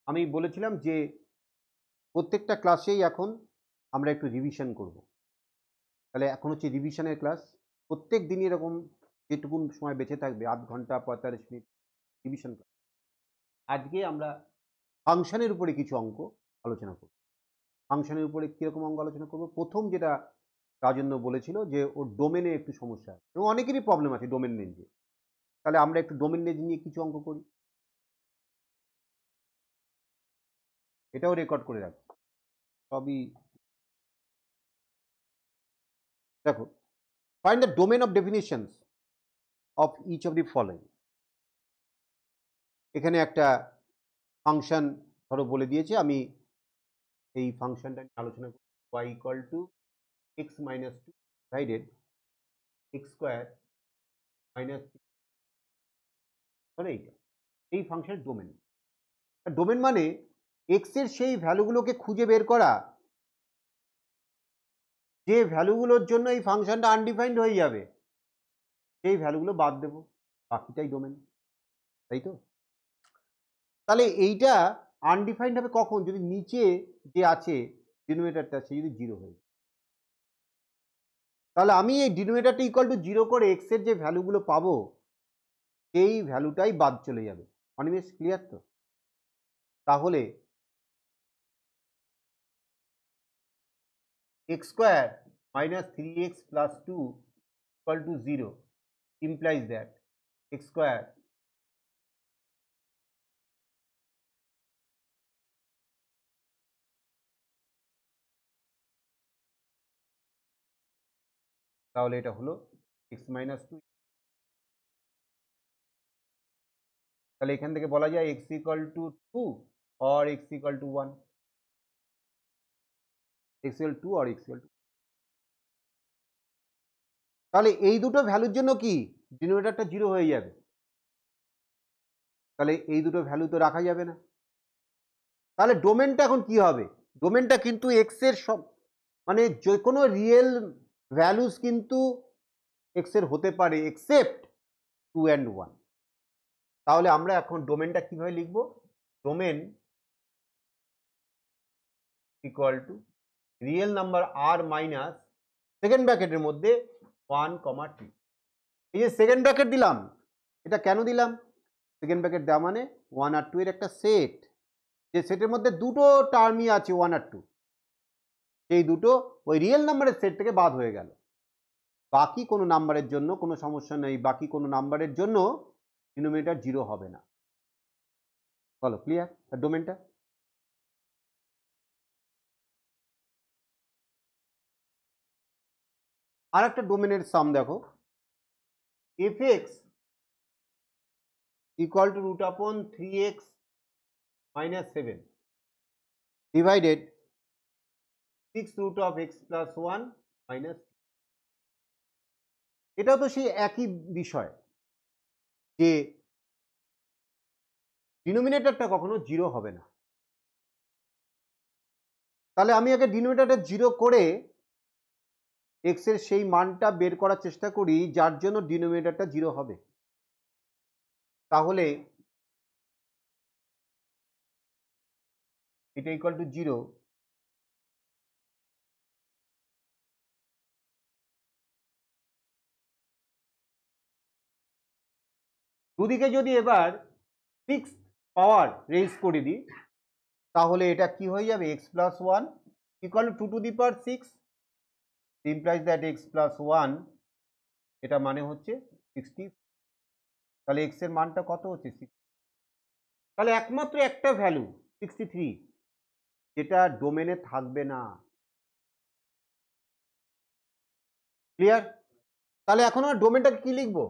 আমি বলেছিলাম যে প্রত্যেকটা ক্লাসেই এখন আমরা একটু রিভিশন করব। তাহলে এখন হচ্ছে রিভিশনের ক্লাস। প্রত্যেক দিনই এরকম যেটুকুন সময় বেঁচে থাকবে ০.৫ ঘন্টা ৪৫ মিনিট রিভিশন ক্লাস। আজকে আমরা ফাংশনের উপরে কিছু অঙ্ক আলোচনা করব। ফাংশনের উপরে কীরকম অঙ্ক আলোচনা করব? প্রথম যেটা রাজন্য বলেছিল যে ওর ডোমেনে একটু সমস্যা আছে এবং অনেকেরই প্রবলেম আছে ডোমেন নিয়ে। তাহলে আমরা একটু ডোমেন নিয়ে কিছু অঙ্ক করি। এটাও রেকর্ড করে রাখছি। সবই দেখো, find the domain of definitions of each of the following. এখানে একটা ফাংশন ধরো বলে দিয়েছে, আমি এই ফাংশনটা নিয়ে আলোচনা করব। y equal to x minus 2 divided x square minus 3 ধরো এইটা এই ফাংশনের ডোমেন। ডোমেন মানে x এর সেই ভ্যালুগুলোকে খুঁজে বের করা যে ভ্যালুগুলোর জন্য এই ফাংশনটা আনডিফাইন্ড হয়ে যাবে, সেই ভ্যালুগুলো বাদ দেবো, বাকিটাই ডোমেন, তাই তো? তাহলে এইটা আনডিফাইন্ড হবে কখন? যদি নিচে যে আছে ডিনোমিনেটরটা সে যদি 0 হয়ে যায়। তাহলে আমি এই ডিনোমিনেটরটা ইকুয়াল টু 0 করে x এর যে ভ্যালুগুলো পাবো সেই ভ্যালুটাই বাদ চলে যাবে। অনিমেষ ক্লিয়ার তো? তাহলে x square minus 3x plus 2 equal to 0 implies that x square তাহলে এটা হলো x minus 2। তাহলে এখান থেকে বলা যায় x equal to 2 or x equal to 1, x equal to 2 or x equal to। তাহলে এই দুটো ভ্যালুর জন্য কি ডিনোমিনেটরটা 0 হয়ে যাবে। তাহলে এই দুটো ভ্যালু তো রাখা যাবে না। তাহলে ডোমেনটা এখন কি হবে? ডোমেনটা কিন্তু এক্স এর সব মানে যে কোনো রিয়েল ভ্যালুস কিন্তু এক্স এর হতে পারে এক্সেপ্ট 2 and 1। তাহলে আমরা এখন ডোমেনটা কিভাবে লিখব? Domain equal to real number আর মাইনাস সেকেন্ড ব্র্যাকেটের মধ্যে 1, 2। এই যে সেকেন্ড ব্র্যাকেট দিলাম, এটা কেন দিলাম? সেকেন্ড ব্র্যাকেট দেওয়া মানে 1 আর 2 এর একটা সেট, যে সেটের মধ্যে দুটো টার্মই আছে 1 আর 2, সেই দুটো ওই রিয়েল নাম্বারের সেট থেকে বাদ হয়ে গেল। বাকি কোনো নাম্বারের জন্য কোনো সমস্যা নেই, বাকি কোনো নাম্বারের জন্য ডিনোমিনেটর 0 হবে না। বলো ক্লিয়ার ডোমেনটা? আর একটা ডোমেনের সাম দেখো, fx equal to root upon 3x minus 7 divided 6 root of x plus 1 minus 2। এটাও তো সেই একই বিষয় যে ডিনোমিনেটরটা কখনো 0 হবে না। তাহলে আমি আগে ডিনোমিনেটরটা 0 করে x এর সেই মানটা বের করার চেষ্টা করি যার জন্য ডিনোমিনেটরটা 0 হবে। তাহলে এটা ইকুয়াল টু 0। দুদিকে যদি এবার 6 পাওয়ার রেজ করে দিই তাহলে এটা কি হয়ে যাবে? x plus 1 equal to 2 to the power 6 implies that x plus 1 এটা মানে হচ্ছে 60। তাহলে x এর মানটা কত হচ্ছে? 6। তাহলে একমাত্র একটা ভ্যালু 63 যেটা ডোমেনে থাকবে না। ক্লিয়ার? তাহলে এখন আমরা ডোমেনটাকে কি লিখবো?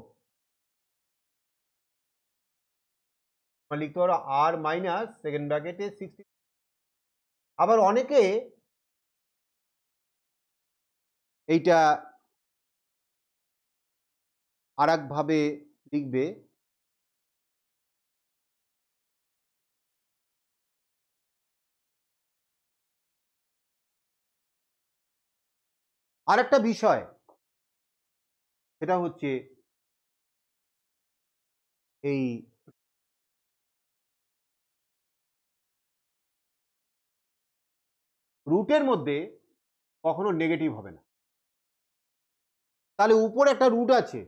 লিখতে পারো আর মাইনাস সেকেন্ড ব্র্যাকেটে 60। আবার অনেকে এইটা আর একভাবে লিখবে, আর একটা বিষয় সেটা হচ্ছে এই রুটের মধ্যে কখনো নেগেটিভ হবে না। তাহলে উপরে একটা রুট আছে,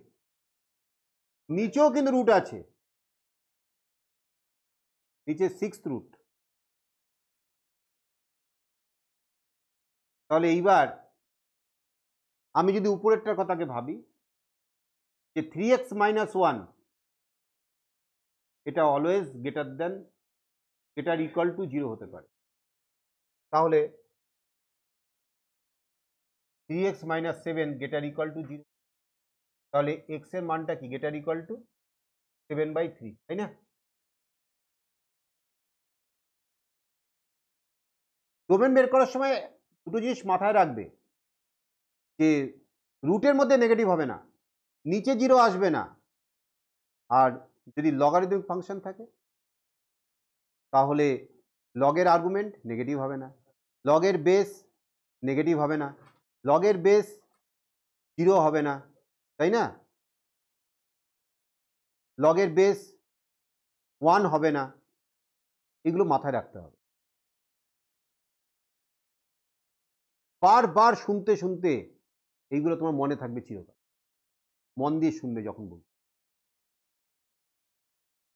নিচেও কিন্তু রুট আছে, নিচে 6th রুট। তাহলে এইবার আমি যদি উপরেরটার কথাকে ভাবি যে 3x - 1 এটা অলওয়েজ গ্রেটার ইকুয়াল টু 0 হতে পারে। তাহলে 3x - 7 গ্রেটার ইকুয়াল টু 0, তাহলে x এর মানটা কি গ্রেটার ইকুয়াল টু 7/3, তাই না? ডোমেন বের করার সময় দুটো জিনিস মাথায় রাখবে যে রুটের মধ্যে নেগেটিভ হবে না, নিচে 0 আসবে না, আর যদি লগারিদমিক ফাংশন থাকে তাহলে লগের আর্গুমেন্ট নেগেটিভ হবে না, লগের বেস নেগেটিভ হবে না, লগের বেস 0 হবে না, তাই না? লগের বেস 1 হবে না। এগুলো মাথায় রাখতে হবে। বারবার শুনতে শুনতে এইগুলো তোমার মনে থাকবে চিরকাল, মন দিয়ে শুনবে যখন বলবে।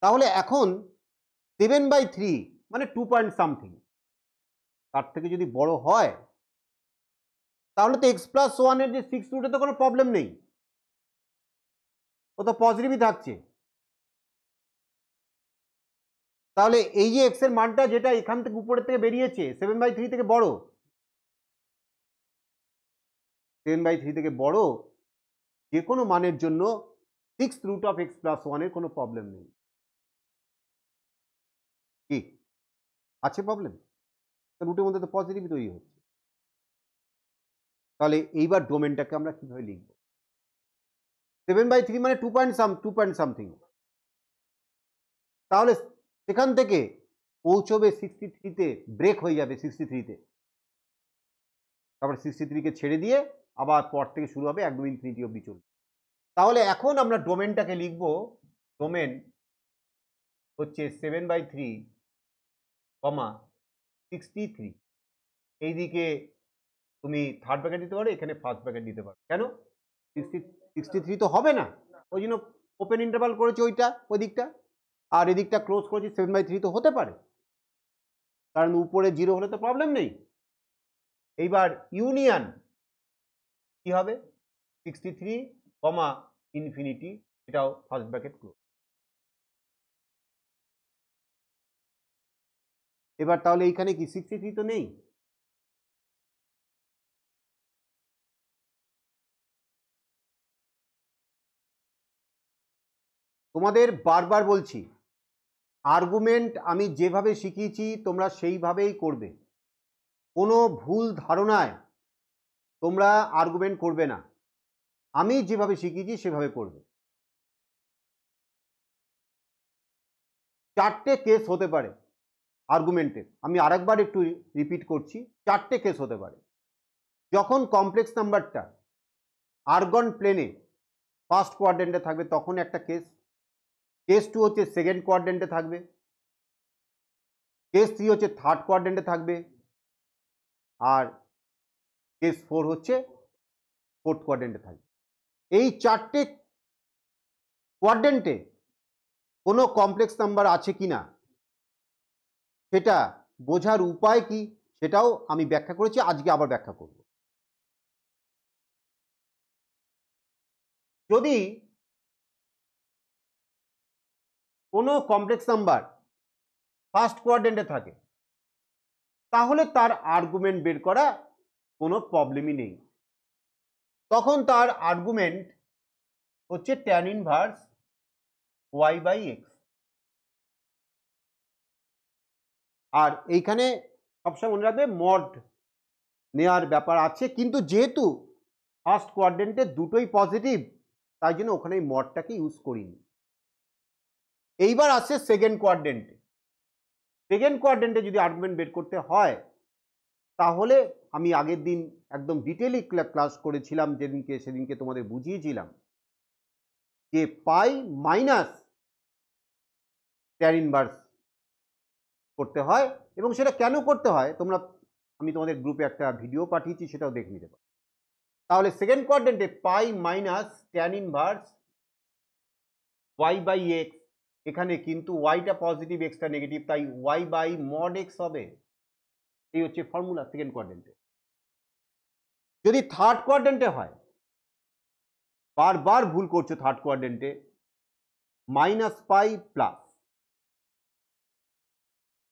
তাহলে এখন 7/3 মানে 2 পয়েন্ট সামথিং, তার থেকে যদি বড় হয় তাহলে তো x+1 এর যে 6th রুটে তো কোনো প্রবলেম নেই, ও তো পজিটিভই থাকছে। তাহলে এই যে x এর মানটা যেটা এখান থেকে উপরের থেকে বেরিয়েছে 7/3 থেকে বড়, 7/3 থেকে বড় যে কোনো মানের জন্য 6th রুট অফ x+1 এর কোনো প্রবলেম নেই। কি আছে প্রবলেম? রুটের মধ্যে তো পজিটিভই তৈরি হচ্ছে। তাহলে এইবার ডোমেনটাকে আমরা কিভাবে লিখব? 7/3 মানে 2 পয়েন্ট সামথিং, তাহলে সেখান থেকে পৌঁছবে 63-তে, ব্রেক হয়ে যাবে 63-তে, তারপর 63-কে ছেড়ে দিয়ে আবার পর থেকে শুরু হবে 1 2 3 3 অব্দি চলবে। তাহলে এখন আমরা ডোমেনটাকে লিখব, ডোমেন হচ্ছে 7/3, 63। এইদিকে তুমি থার্ড ব্র্যাকেট দিতে পারো, এখানে ফার্স্ট ব্র্যাকেট দিতে পারো। কেন? 63 তো হবে না, ওই জন্য ওপেন ইন্টারভাল করেছি ওইটা, ওই দিকটা, আর এদিকটা ক্লোজ করেছি। 7/3 তো হতে পারে, কারণ উপরে 0 হলে তো প্রবলেম নেই। এইবার ইউনিয়ন কি হবে? 63, ইনফিনিটি, এটাও ফার্স্ট ব্র্যাকেট ক্লোজ। এবার তাহলে এইখানে কি 63 তো নেই, তোমাদের বারবার বলছি আর্গুমেন্ট আমি যেভাবে শিখিয়েছি তোমরা সেইভাবেই করবে, কোনো ভুল ধারণায় তোমরা আর্গুমেন্ট করবে না, আমি যেভাবে শিখিয়েছি সেভাবে করবে। 4টে কেস হতে পারে আর্গুমেন্টের, আমি আরেকবার একটু রিপিট করছি, 4টে কেস হতে পারে। যখন কমপ্লেক্স নাম্বারটা আর্গন প্লেনে ফার্স্ট কোয়াড্রেন্টে থাকবে তখন একটা কেস, কেস 2 হচ্ছে সেকেন্ড কোয়াড্রেন্টে থাকবে, কেস 3 হচ্ছে থার্ড কোয়াড্রেন্টে থাকবে, আর কেস 4 হচ্ছে ফোর্থ কোয়াড্রেন্টে থাকবে। এই 4টে কোয়াড্রেন্টে কোনো কমপ্লেক্স নাম্বার আছে কিনা সেটা বোঝার উপায় কি সেটাও আমি ব্যাখ্যা করেছি, আজকে আবার ব্যাখ্যা করব। যদি কোনো কমপ্লেক্স নাম্বার ফার্স্ট কোয়াড্রেন্টে থাকে তাহলে তার আর্গুমেন্ট বের করা কোনো প্রবলেমই নেই, তখন তার আর্গুমেন্ট হচ্ছে tan ইনভার্স y/x। আর এইখানে সবসময় মনে রাখবে মড নেওয়ার ব্যাপার আছে, কিন্তু যেহেতু ফার্স্ট কোয়াড্রেন্টে দুটোই পজিটিভ তাই জন্য ওখানে এই মডটাকে ইউজ করিনি। এইবার আসছে সেকেন্ড কোয়াড্রেন্টে। সেকেন্ড কোয়াড্রেন্টে যদি আর্গুমেন্ট বের করতে হয় তাহলে আমি আগের দিন একদম ডিটেইলি ক্লাস করেছিলাম, সেদিনকে তোমাদের বুঝিয়েছিলাম যে পাই মাইনাস ট্যান ইনভার্স করতে হয়, এবং সেটা কেন করতে হয় তোমরা আমি তোমাদের গ্রুপে একটা ভিডিও পাঠিয়েছি, সেটাও দেখে নিতে পারো। তাহলে সেকেন্ড কোয়াড্রেন্টে pi minus tan inverse y by x, এখানে কিন্তু ওয়াইটা পজিটিভ এক্সটা নেগেটিভ, তাই ওয়াই বাই মড এক্স হবে। এই হচ্ছে ফর্মুলা সেকেন্ড কোয়াড্রেন্টে। যদি থার্ড কোয়াড্রেন্টে হয়, বারবার ভুল করছো থার্ড কোয়াড্রেন্টে, মাইনাস পাই প্লাস,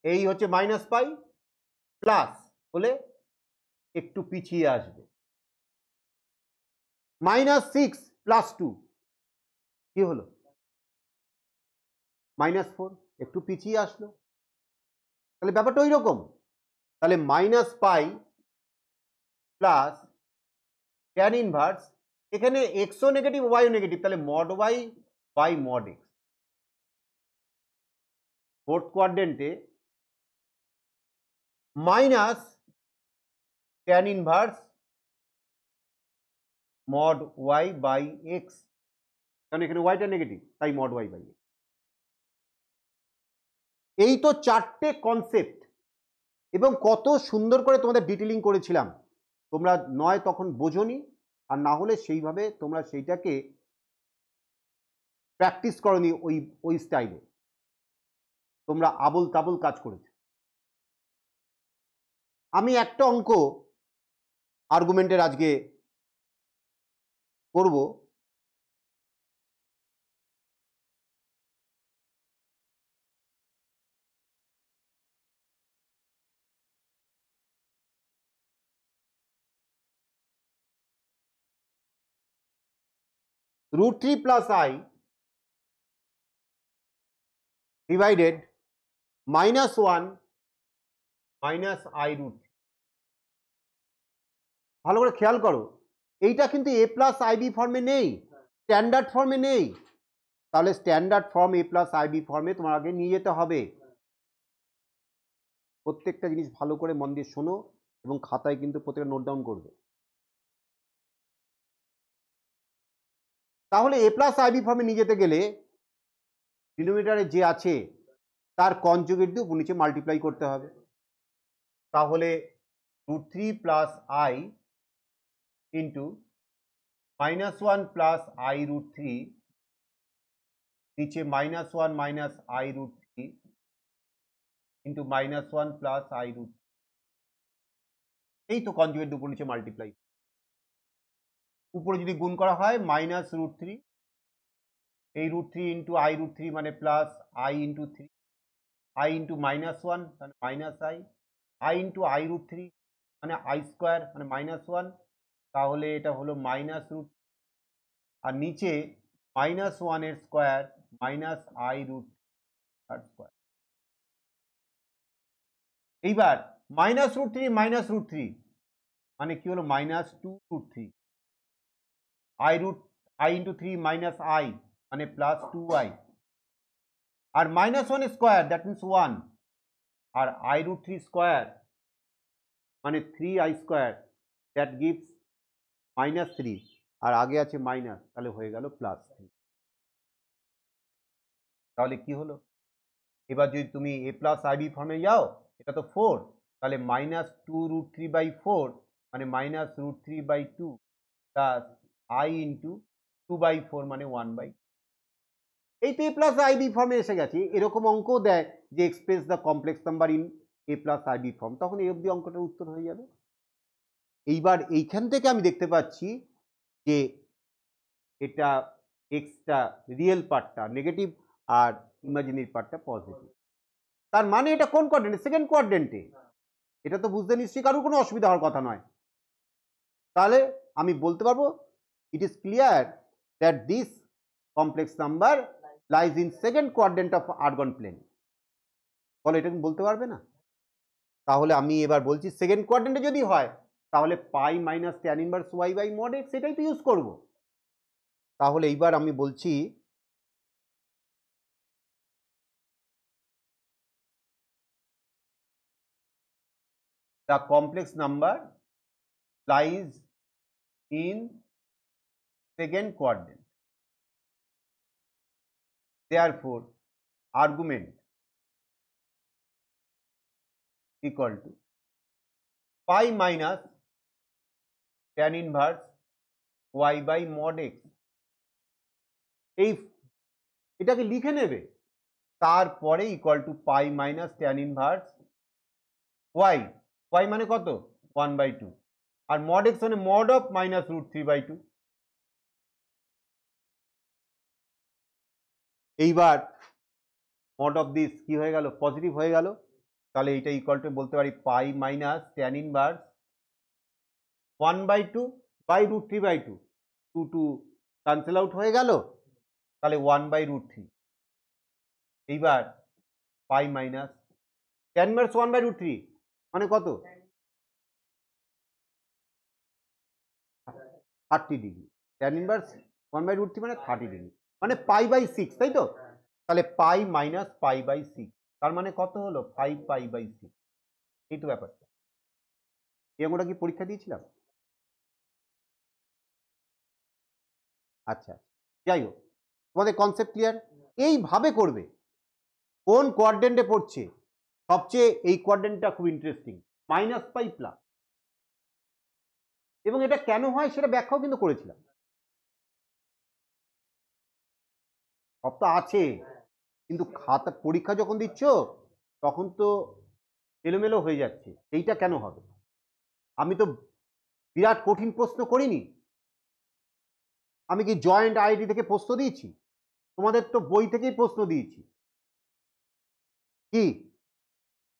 এই হচ্ছে মাইনাস পাই প্লাস হলে একটু পিছিয়ে আসবে। মাইনাস সিক্স প্লাস টু কি হলো, মাইনাস ফোর, একটু পিছিয়ে আসলো। তাহলে ব্যাপারটা ওই রকম। তাহলে minus pi plus tan inverse, এখানে এক্সও নেগেটিভ ওয়াইও নেগেটিভ, তাহলে mod y by mod x. Fourth কোয়াড্রেন্টে minus tan inverse mod y by x, কারণ এখানে ওয়াইটা নেগেটিভ, তাই মড ওয়াই বাই এক্স। এই তো চারটে কনসেপ্ট, এবং কত সুন্দর করে তোমাদের ডিটেলিং করেছিলাম। তোমরা নয় তখন বোঝোনি, আর না হলে সেইভাবে তোমরা সেইটাকে প্র্যাকটিস করনি ওই ওই স্টাইলে, তোমরা আবল তাবল কাজ করেছো। আমি একটা অঙ্ক আর্গুমেন্টের আজকে করব। √3 plus I divided -1 minus I √3। ভালো করে খেয়াল করো, এইটা কিন্তু a প্লাস আইবি ফর্মে নেই, স্ট্যান্ডার্ড ফর্মে নেই। তাহলে standard form a plus i b ফর্মে তোমার আগে নিয়ে যেতে হবে। প্রত্যেকটা জিনিস ভালো করে মন দিয়ে শোনো, এবং খাতায় কিন্তু প্রত্যেকটা নোট ডাউন করবে। তাহলে a প্লাস আইবি ফর্মে নিয়ে যেতে গেলে ডিনোমিনেটরে যে আছে তার কনজুগেট দিয়ে উপর নিচে মাল্টিপ্লাই করতে হবে। তাহলে √3 plus I into -1 plus I √3, নিচে -1 minus I √3 into -1 plus I √3, এই তো কনজুগেট উপর নিচে মাল্টিপ্লাই। উপরে যদি গুণ করা হয় -√3, এই √3 ইন্টু I √3 মানে plus I into 3, I into -1 মানে মাইনাস I ইন্টু I √3 মানে I স্কোয়ার মানে -1, তাহলে এটা হলো -√, আর নিচে -1 এর স্কোয়ার মাইনাস I √3। এইবার -√3 মানে কি হলো, -2√3, I ইন্টু 3 মাইনাস I মানে প্লাস 2I, আর -1 স্কোয়ার দ্যাট মিনস 1, আর I √3 স্কোয়ার মানে 3I স্কোয়ার দ্যাট গিভস -3, আর আগে আছে মাইনাস, তাহলে হয়ে গেল +3। তাহলে কি হলো, এবার যদি তুমি a প্লাস আইবি ফর্মে যাও, এটা তো 4, তাহলে -2√3/4 মানে -√3/2 প্লাস I ইন্টু 2/4 মানে 1/, এই তো a প্লাস আইবি ফর্মে এসে গেছে। এরকম অঙ্ক দেয় যে express the complex number in a plus i b form, তখন এই অবধি অঙ্কটার উত্তর হয়ে যাবে। এইবার এইখান থেকে আমি দেখতে পাচ্ছি যে এটা এক্সটা রিয়েল পার্টটা নেগেটিভ আর ইমাজিনারি পার্টটা পজিটিভ। তার মানে এটা কোন কোয়াড্রেন্টে, সেকেন্ড কোয়াড্রেন্টে। এটা তো বুঝতে নিশ্চয়ই কারোর কোনো অসুবিধা হওয়ার কথা নয়। তাহলে আমি বলতে পারবো it is clear that this complex number lies in second quadrant of argand plane. বলো, এটা বলতে পারবে না? তাহলে আমি এবার বলছি সেকেন্ড কোয়াড্রেন্টে যদি হয় তাহলে pi minus tan inverse y by mod x, সেটাই তো ইউজ করবো। তাহলে এইবার আমি বলছি the complex number lies in second quadrant, therefore argument equal to pi minus tan inverse y by mod x, এই এটাকে লিখে নেবে, তারপরে equal to pi minus tan inverse y, y মানে কত 1/2, আর মড এক্স মানে মড অফ মাইনাস রুট 3/2। এইবার মড অফ দিস কি হয়ে গেল, পজিটিভ হয়ে গেল, তাহলে এইটা ইকুয়াল টু বলতে পারি pi minus tan inverse 1/2 by root 3/2, 2 cancel out হয়ে গেল, তাহলে 1/√3। এইবার পাই মাইনাস ট্যান ইনভার্স 1/√3 মানে কত 30 ডিগ্রি, ট্যান ইনভার্স 1/√3 মানে 30 ডিগ্রি, মানে π/6, তাই তো? তাহলে পাই মাইনাস π/6, তার মানে কত হলো 5π/6। এই তো ব্যাপারটা, এই অঙ্কটা কি পরীক্ষা দিয়েছিলাম? আচ্ছা, যাই হোক, তোমাদের কনসেপ্ট ক্লিয়ার? এইভাবে করবে। কোন কোয়াড্রেন্টে পড়ছে, সবচেয়ে এই কোয়াড্রেন্টটা খুব ইন্টারেস্টিং, মাইনাস পাই প্লাস, এবং এটা কেন হয় সেটা ব্যাখ্যাও কিন্তু করেছিলাম। সব তো আছে, কিন্তু খাতা পরীক্ষা যখন দিচ্ছ তখন তো এলোমেলো হয়ে যাচ্ছে, এইটা কেন হবে? আমি তো বিরাট কঠিন প্রশ্ন করিনি, আমি কি জয়েন্ট আইডি থেকে প্রশ্ন দিয়েছি? তোমাদের তো বই থেকেই প্রশ্ন দিয়েছি কি,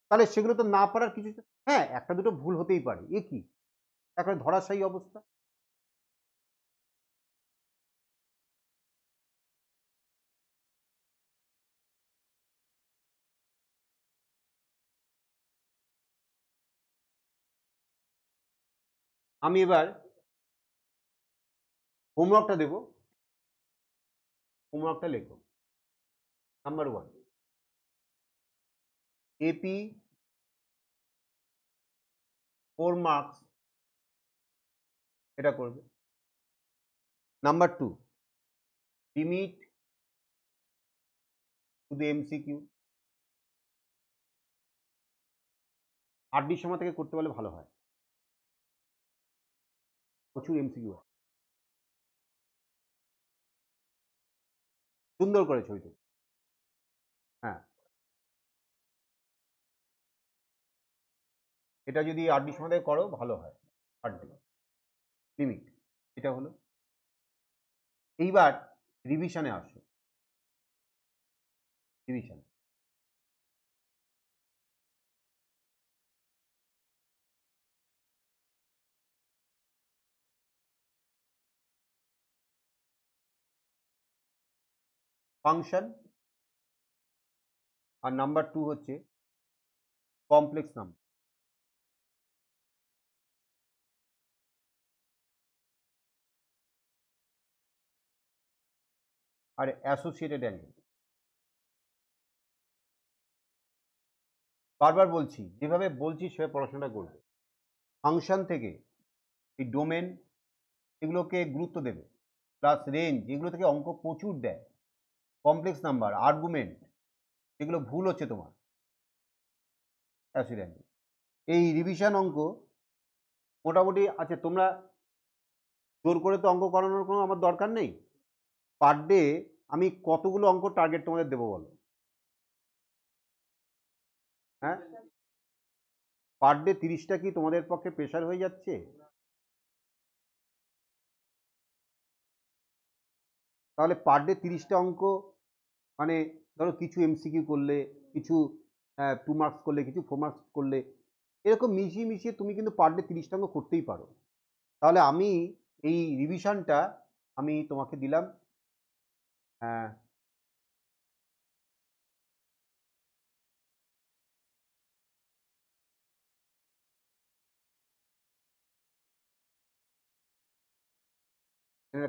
তাহলে সেগুলো তো না পারার কিছু, হ্যাঁ একটা দুটো ভুল হতেই পারে, এ কি একেবারে ধরাশায়ী অবস্থা। আমি এবার হোমওয়ার্কটা দেব, হোমওয়ার্কটা লেখো। নাম্বার 1, এপি 4 মার্কস, এটা করবে। Number 2, limit to the MCQ, 8ডির সময় থেকে করতে পারলে ভালো হয়, প্রচুর এমসিকিউ হয়। সুন্দর করে ছবি তুলো, হ্যাঁ এটা যদি 8ডির সময় থেকে করো ভালো হয়। 8ডি লিমিট, এটা হলো। এইবার রিভিশনে আসো, রিভিশন। ফাংশন, আর নাম্বার 2 হচ্ছে কমপ্লেক্স নাম্বার, আর অ্যাসোসিয়েটেড অ্যাঙ্গেল। বারবার বলছি, যেভাবে বলছি সেভাবে পড়াশোনাটা করবে। ফাংশন থেকে এই ডোমেন এগুলোকে গুরুত্ব দেবে, প্লাস রেঞ্জ এগুলো থেকে অঙ্ক প্রচুর দেয়। কমপ্লেক্স নাম্বার, আর্গুমেন্ট, এগুলো ভুল হচ্ছে তোমার, অ্যাসোসিয়েটেড অ্যাঙ্গেল। এই রিভিশন অঙ্ক মোটামুটি আছে, তোমরা জোর করে তো অঙ্ক করানোর কোনো আমার দরকার নেই। পার ডে আমি কতগুলো অঙ্ক টার্গেট তোমাদের দেবো বলো? হ্যাঁ, পার ডে 30টা কি তোমাদের পক্ষে প্রেশার হয়ে যাচ্ছে? তাহলে পার ডে 30টা অঙ্ক, মানে ধরো কিছু এমসিকিউ করলে, কিছু 2 মার্কস করলে, কিছু 4 মার্কস করলে, এরকম মিশিয়ে মিশিয়ে তুমি কিন্তু পার ডে 30টা অঙ্ক করতেই পারো। তাহলে আমি এই রিভিশনটা আমি তোমাকে দিলাম,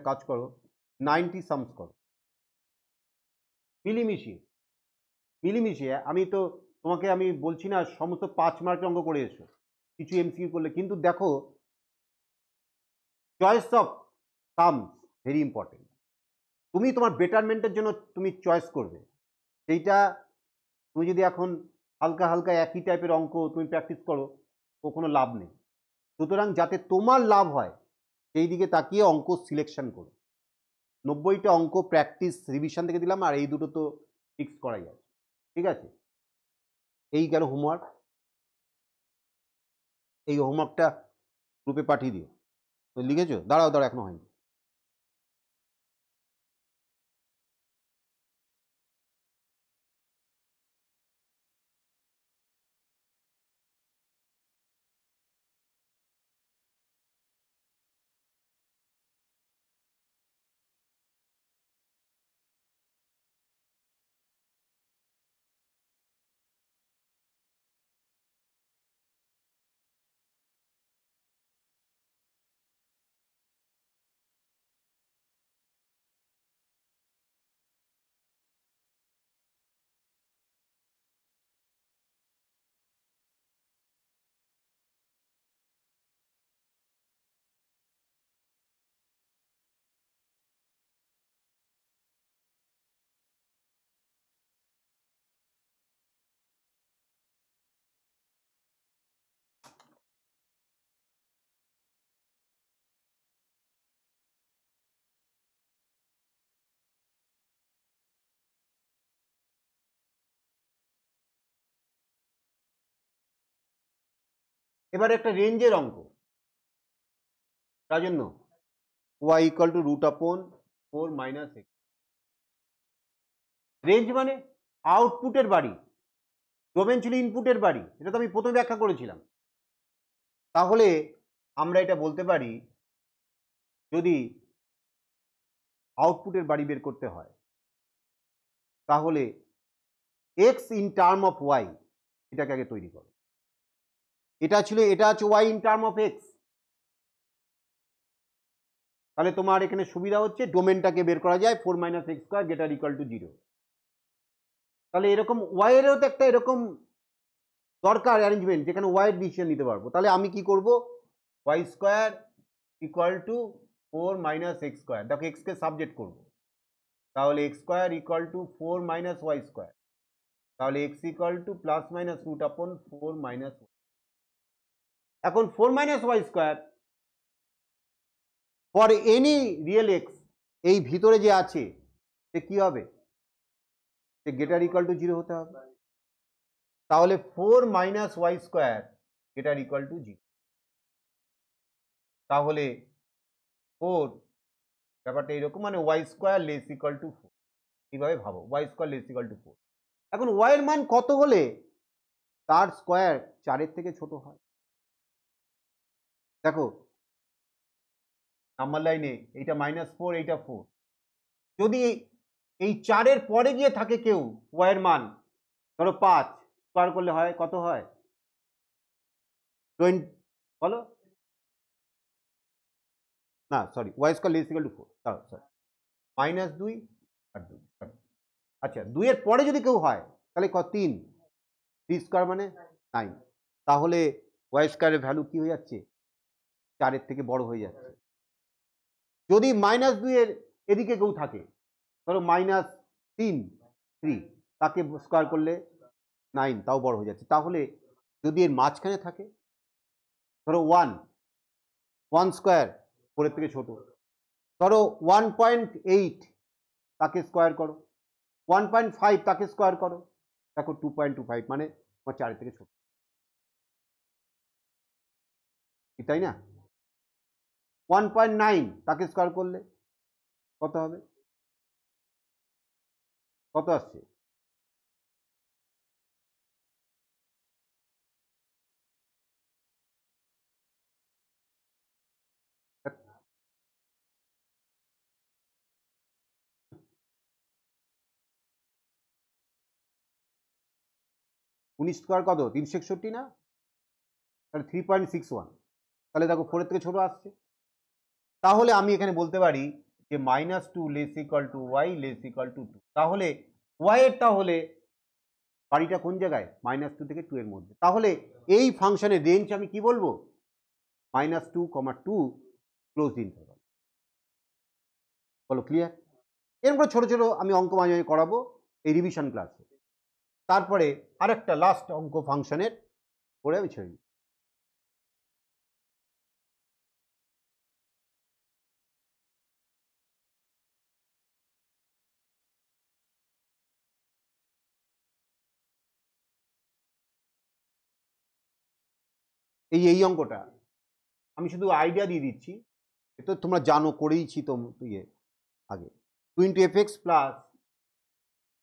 কাজ করো 90 সামস করো মিলিমিশিয়ে, মিলিমিশিয়ে। আমি তো তোমাকে আমি বলছি না সমস্ত 5 মার্কের অঙ্ক করে এসো, কিছু এমসিকিউ করলে, কিন্তু দেখো choice of sums very important. তুমি তোমার বেটারমেন্টের জন্য তুমি চয়েস করবে, সেইটা তুমি যদি এখন হালকা হালকা একই টাইপের অঙ্ক তুমি প্র্যাকটিস করো, তো কোনো লাভ নেই। সুতরাং যাতে তোমার লাভ হয় সেই দিকে তাকিয়ে অঙ্ক সিলেকশন করো। 90টা অঙ্ক প্র্যাকটিস রিভিশন থেকে দিলাম, আর এই দুটো তো ফিক্স করাই আছে। ঠিক আছে, এই গেল হোমওয়ার্ক। এই হোমওয়ার্কটা গ্রুপে পাঠিয়ে দিও। তো লিখেছো? দাঁড়াও দাঁড়াও, এখনো হয়নি। এবার একটা রেঞ্জের অঙ্ক, তার জন্য y equal to root upon 4 minus x। Range মানে আউটপুটের বাড়ি, ডোমেন ছিল ইনপুটের বাড়ি, এটা তো আমি প্রথমে ব্যাখ্যা করেছিলাম। তাহলে আমরা এটা বলতে পারি, যদি আউটপুটের বাড়ি বের করতে হয় তাহলে x in term of y এটাকে আগে তৈরি করো। এটা ছিল, এটা আছে y in term of x। তাহলে তোমার এখানে সুবিধা হচ্ছে ডোমেনটাকে বের করা যায় 4 minus x square greater equal to 0। তাহলে এরকম y এরও তো একটা এরকম দরকার অ্যারেঞ্জমেন্ট, যেখানে y এর ডিসিশন নিতে পারবো। তাহলে আমি কি করব, y square equal to 4 minus x square, দেখো x কে সাবজেক্ট করব, তাহলে x square equal to 4 minus y square, তাহলে x equal to plus minus root upon 4 minus. এখন 4 minus y square for any real x, এই ভিতরে যে আছে সে কি হবে, সে গ্রেটার ইকুয়াল টু 0 হতে হবে। তাহলে 4 minus y square greater equal to 0। তাহলে 4, ব্যাপারটা এরকম, মানে y square less equal to 4, এইভাবে ভাবো, y square less equal to 4। এখন ওয়াই এর মান কত হলে তার স্কোয়ার 4 থেকে ছোট হয়? দেখো নাম্বার লাইনে এইটা -4, এইটা 4, যদি এই 4 পরে গিয়ে থাকে কেউ ওয়াই এর মান, ধরো 5, স্কোয়ার করলে হয় কত হয় 20, বলো না sorry, y square less equal to 4, দাঁড়াও সরি, -2 আর 2, আচ্ছা 2 এর পরে যদি কেউ হয় তাহলে 3, 3 স্কোয়ার মানে 9। তাহলে ওয়াই স্কোয়ারের ভ্যালু কি হয়ে যাচ্ছে, 4 থেকে বড় হয়ে যাচ্ছে। যদি -2 এর এদিকে কেউ থাকে, ধরো -3, তাকে স্কোয়ার করলে 9, তাও বড় হয়ে যাচ্ছে। তাহলে যদি এর মাঝখানে থাকে, ধরো 1 স্কোয়ার 4 থেকে ছোট, ধরো 1.8, তাকে স্কোয়ার করো, 1.5 তাকে স্কোয়ার করো, দেখো 2.25 মানে 4 থেকে ছোট, তাই না? 1.9 তাকে স্কোয়ার করলে কত হবে, কত আসছে, উনিশ স্কোয়ার কত, 361 না, তাহলে 3.61, তাহলে দেখো 4 থেকে ছোট আসছে। তাহলে আমি এখানে বলতে পারি যে -2 less equal to y less equal to 2। তাহলে ওয়াই এরটা হলে বাড়িটা কোন জায়গায়, -2 থেকে 2 এর মধ্যে। তাহলে এই ফাংশনের রেঞ্জ আমি কি বলবো, -2, 2 ক্লোজ ইন্টারভাল। বলো ক্লিয়ার? এরপর ছোট ছোট আমি অঙ্ক মাঝে মাঝে করাবো এই রিভিশন ক্লাসে। তারপরে আরেকটা লাস্ট অঙ্ক ফাংশনের করে আমি ছেড়ে দিই। এই অঙ্কটা আমি শুধু আইডিয়া দিয়ে দিচ্ছি, তো তোমরা জানো, করেইছি তো ইয়ে আগে। 2 into F x plus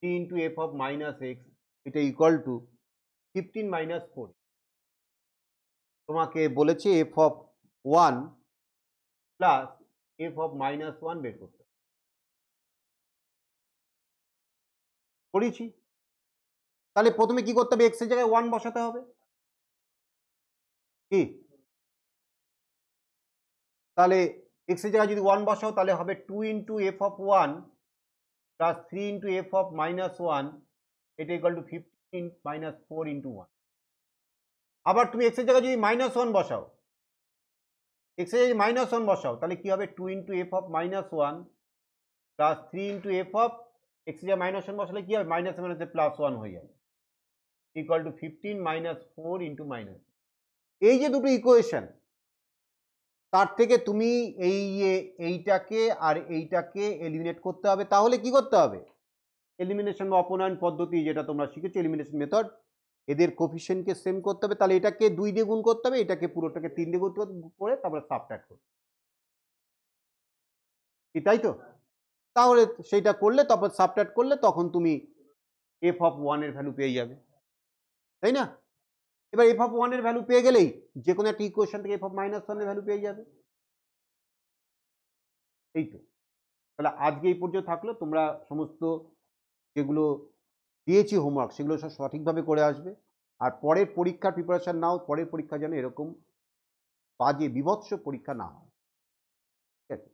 3 into F of minus x এটা ইকুয়াল টু 15 মাইনাস 4। তোমাকে বলেছে F of 1 plus F of minus 1 বের করতে, করেছি। তাহলে প্রথমে কি করতে হবে, এক্স এর জায়গায় 1 বসাতে হবে, কি? তাহলে এক্স এর জায়গায় যদি 1 বসাও তাহলে হবে 2 into F of 1 plus 3 into F of minus 1 এটা ইকুয়াল টু 15 মাইনাস 4 ইন্টু 1। আবার তুমি এক্স এর জায়গায় যদি মাইনাস 1 বসাও, এক্স এর জায়গায় মাইনাস 1 বসাও তাহলে কি হবে, 2 into F of minus 1 plus 3 into F of x এর জায়গায় মাইনাস 1 বসালে কি হবে, মাইনাস মাইনাসে প্লাস 1 হয়ে যাবে, equal to 15 minus 4 into minus. এই যে দুটো ইকুয়েশন, তার থেকে তুমি এইটাকে আর এইটাকে এলিমিনেট করতে হবে। তাহলে কি করতে হবে, এলিমিনেশন বা অপনয়ন পদ্ধতি যেটা তোমরা শিখেছো, এলিমিনেশন মেথড, এদের কোফিশিয়েন্টকে সেম করতে হবে। তাহলে এটাকে 2 দিয়ে গুণ করতে হবে, এটাকে পুরোটাকে 3 দিয়ে গুণ করে তারপরে সাবট্রাক্ট করতে হবে, তাই তো? তাহলে সেইটা করলে, তারপর সাবট্রাক্ট করলে তখন তুমি এফ অফ 1 এর ভ্যালু পেয়ে যাবে, তাই না? এবার এফ অফ 1 এর ভ্যালু পেয়ে গেলেই যে কোনো একটা ইকুয়েশন থেকে এফ অফ মাইনাস 1 এর ভ্যালু পেয়ে যাবে, এই তো। তাহলে আজকে এই পর্যন্ত থাকলো, তোমরা সমস্ত যেগুলো দিয়েছি হোমওয়ার্ক সেগুলো সব সঠিকভাবে করে আসবে। আর পরের পরীক্ষার প্রিপারেশন নাও, পরের পরীক্ষা যেন এরকম বাজে বিভৎস পরীক্ষা না হয়, ঠিক আছে?